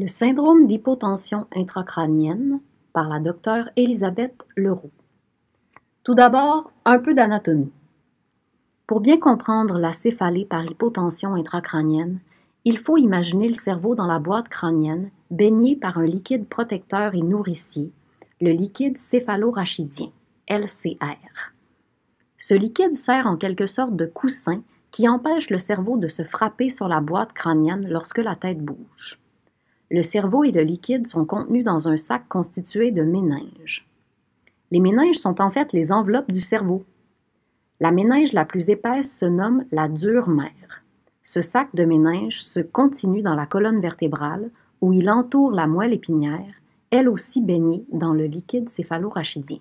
Le syndrome d'hypotension intracrânienne par la docteure Élisabeth Leroux. Tout d'abord, un peu d'anatomie. Pour bien comprendre la céphalée par hypotension intracrânienne, il faut imaginer le cerveau dans la boîte crânienne, baigné par un liquide protecteur et nourricier, le liquide céphalorachidien, LCR. Ce liquide sert en quelque sorte de coussin qui empêche le cerveau de se frapper sur la boîte crânienne lorsque la tête bouge. Le cerveau et le liquide sont contenus dans un sac constitué de méninges. Les méninges sont en fait les enveloppes du cerveau. La méninge la plus épaisse se nomme la dure mère. Ce sac de méninges se continue dans la colonne vertébrale où il entoure la moelle épinière, elle aussi baignée dans le liquide céphalorachidien.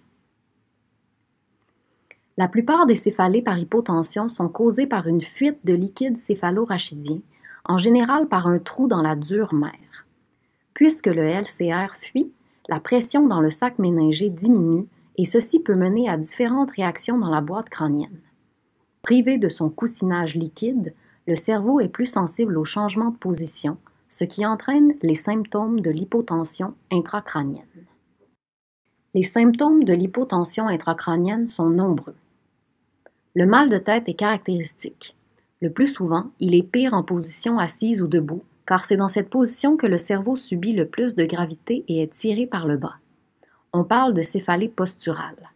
La plupart des céphalées par hypotension sont causées par une fuite de liquide céphalorachidien, en général par un trou dans la dure mère. Puisque le LCR fuit, la pression dans le sac méningé diminue et ceci peut mener à différentes réactions dans la boîte crânienne. Privé de son coussinage liquide, le cerveau est plus sensible aux changements de position, ce qui entraîne les symptômes de l'hypotension intracrânienne. Les symptômes de l'hypotension intracrânienne sont nombreux. Le mal de tête est caractéristique. Le plus souvent, il est pire en position assise ou debout, car c'est dans cette position que le cerveau subit le plus de gravité et est tiré par le bas. On parle de céphalée posturale.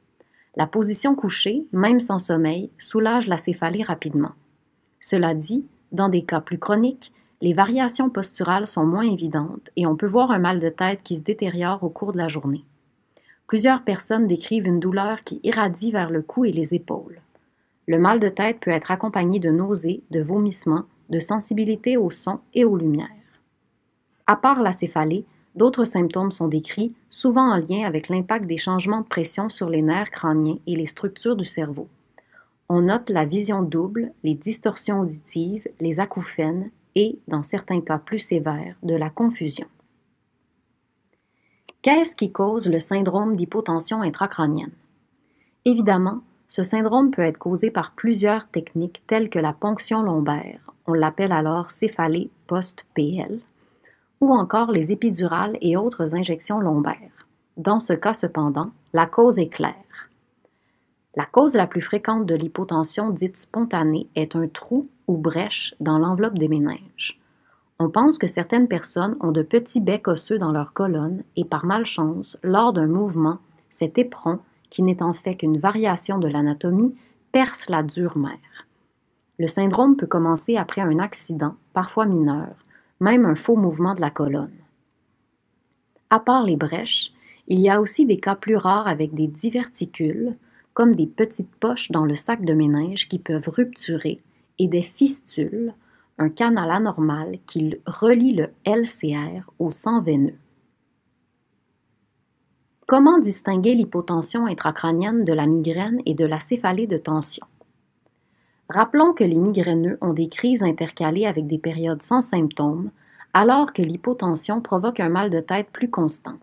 La position couchée, même sans sommeil, soulage la céphalée rapidement. Cela dit, dans des cas plus chroniques, les variations posturales sont moins évidentes et on peut voir un mal de tête qui se détériore au cours de la journée. Plusieurs personnes décrivent une douleur qui irradie vers le cou et les épaules. Le mal de tête peut être accompagné de nausées, de vomissements, de sensibilité au son et aux lumières. À part la céphalée, d'autres symptômes sont décrits, souvent en lien avec l'impact des changements de pression sur les nerfs crâniens et les structures du cerveau. On note la vision double, les distorsions auditives, les acouphènes et, dans certains cas plus sévères, de la confusion. Qu'est-ce qui cause le syndrome d'hypotension intracrânienne? Évidemment, ce syndrome peut être causé par plusieurs techniques telles que la ponction lombaire, on l'appelle alors céphalée post-PL, ou encore les épidurales et autres injections lombaires. Dans ce cas cependant, la cause est claire. La cause la plus fréquente de l'hypotension dite spontanée est un trou ou brèche dans l'enveloppe des méninges. On pense que certaines personnes ont de petits becs osseux dans leur colonne et par malchance, lors d'un mouvement, cet éperon, qui n'est en fait qu'une variation de l'anatomie, perce la dure mère. Le syndrome peut commencer après un accident, parfois mineur, même un faux mouvement de la colonne. À part les brèches, il y a aussi des cas plus rares avec des diverticules, comme des petites poches dans le sac de méninge qui peuvent rupturer, et des fistules, un canal anormal qui relie le LCR au sang veineux. Comment distinguer l'hypotension intracrânienne de la migraine et de la céphalée de tension? Rappelons que les migraineux ont des crises intercalées avec des périodes sans symptômes, alors que l'hypotension provoque un mal de tête plus constant.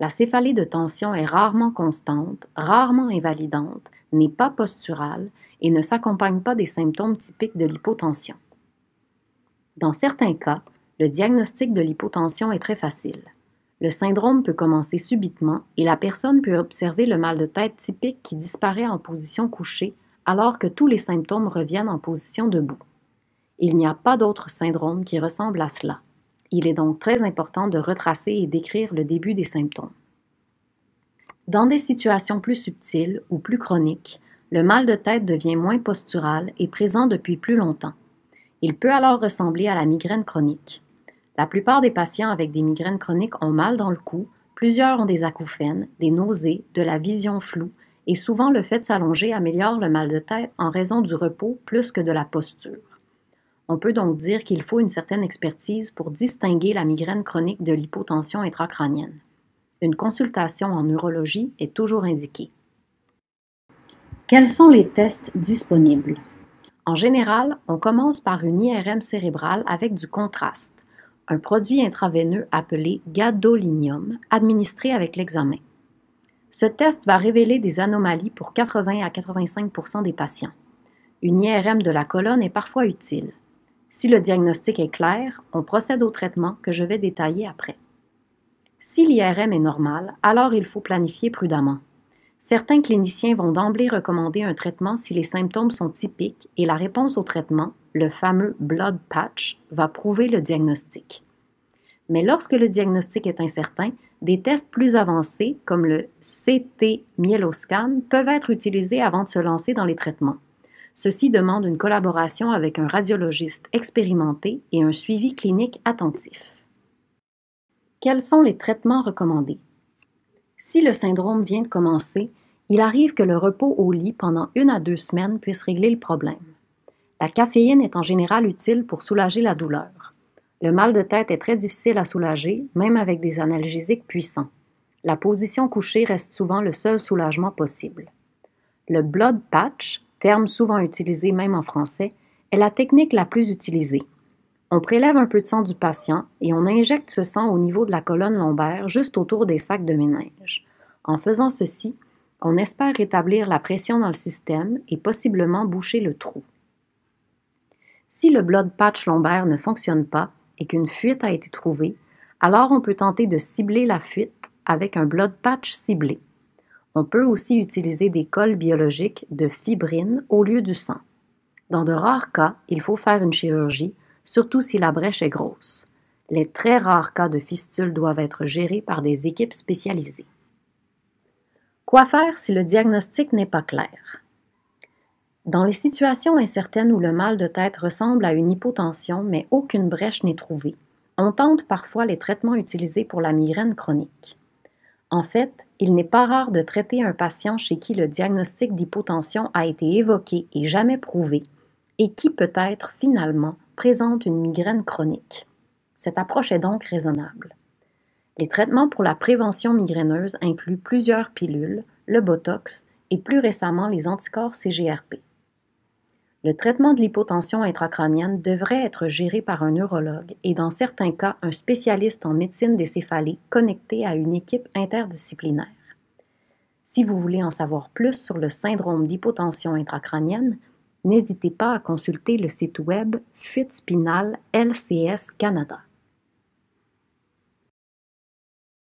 La céphalée de tension est rarement constante, rarement invalidante, n'est pas posturale et ne s'accompagne pas des symptômes typiques de l'hypotension. Dans certains cas, le diagnostic de l'hypotension est très facile. Le syndrome peut commencer subitement et la personne peut observer le mal de tête typique qui disparaît en position couchée alors que tous les symptômes reviennent en position debout. Il n'y a pas d'autre syndrome qui ressemble à cela. Il est donc très important de retracer et décrire le début des symptômes. Dans des situations plus subtiles ou plus chroniques, le mal de tête devient moins postural et présent depuis plus longtemps. Il peut alors ressembler à la migraine chronique. La plupart des patients avec des migraines chroniques ont mal dans le cou, plusieurs ont des acouphènes, des nausées, de la vision floue, et souvent le fait de s'allonger améliore le mal de tête en raison du repos plus que de la posture. On peut donc dire qu'il faut une certaine expertise pour distinguer la migraine chronique de l'hypotension intracrânienne. Une consultation en neurologie est toujours indiquée. Quels sont les tests disponibles? En général, on commence par une IRM cérébrale avec du contraste, un produit intraveineux appelé gadolinium, administré avec l'examen. Ce test va révéler des anomalies pour 80 à 85% des patients. Une IRM de la colonne est parfois utile. Si le diagnostic est clair, on procède au traitement que je vais détailler après. Si l'IRM est normal, alors il faut planifier prudemment. Certains cliniciens vont d'emblée recommander un traitement si les symptômes sont typiques et la réponse au traitement, le fameux blood patch, va prouver le diagnostic. Mais lorsque le diagnostic est incertain, des tests plus avancés, comme le CT myéloscan, peuvent être utilisés avant de se lancer dans les traitements. Ceci demande une collaboration avec un radiologiste expérimenté et un suivi clinique attentif. Quels sont les traitements recommandés? Si le syndrome vient de commencer, il arrive que le repos au lit pendant 1 à 2 semaines puisse régler le problème. La caféine est en général utile pour soulager la douleur. Le mal de tête est très difficile à soulager, même avec des analgésiques puissants. La position couchée reste souvent le seul soulagement possible. Le blood patch, terme souvent utilisé même en français, est la technique la plus utilisée. On prélève un peu de sang du patient et on injecte ce sang au niveau de la colonne lombaire, juste autour des sacs de méninge. En faisant ceci, on espère rétablir la pression dans le système et possiblement boucher le trou. Si le blood patch lombaire ne fonctionne pas et qu'une fuite a été trouvée, alors on peut tenter de cibler la fuite avec un blood patch ciblé. On peut aussi utiliser des cols biologiques de fibrine au lieu du sang. Dans de rares cas, il faut faire une chirurgie, surtout si la brèche est grosse. Les très rares cas de fistule doivent être gérés par des équipes spécialisées. Quoi faire si le diagnostic n'est pas clair? Dans les situations incertaines où le mal de tête ressemble à une hypotension mais aucune brèche n'est trouvée, on tente parfois les traitements utilisés pour la migraine chronique. En fait, il n'est pas rare de traiter un patient chez qui le diagnostic d'hypotension a été évoqué et jamais prouvé, et qui peut-être finalement présente une migraine chronique. Cette approche est donc raisonnable. Les traitements pour la prévention migraineuse incluent plusieurs pilules, le botox et plus récemment les anticorps CGRP. Le traitement de l'hypotension intracrânienne devrait être géré par un neurologue et dans certains cas un spécialiste en médecine des céphalées connecté à une équipe interdisciplinaire. Si vous voulez en savoir plus sur le syndrome d'hypotension intracrânienne, n'hésitez pas à consulter le site web Fuite spinale LCS Canada.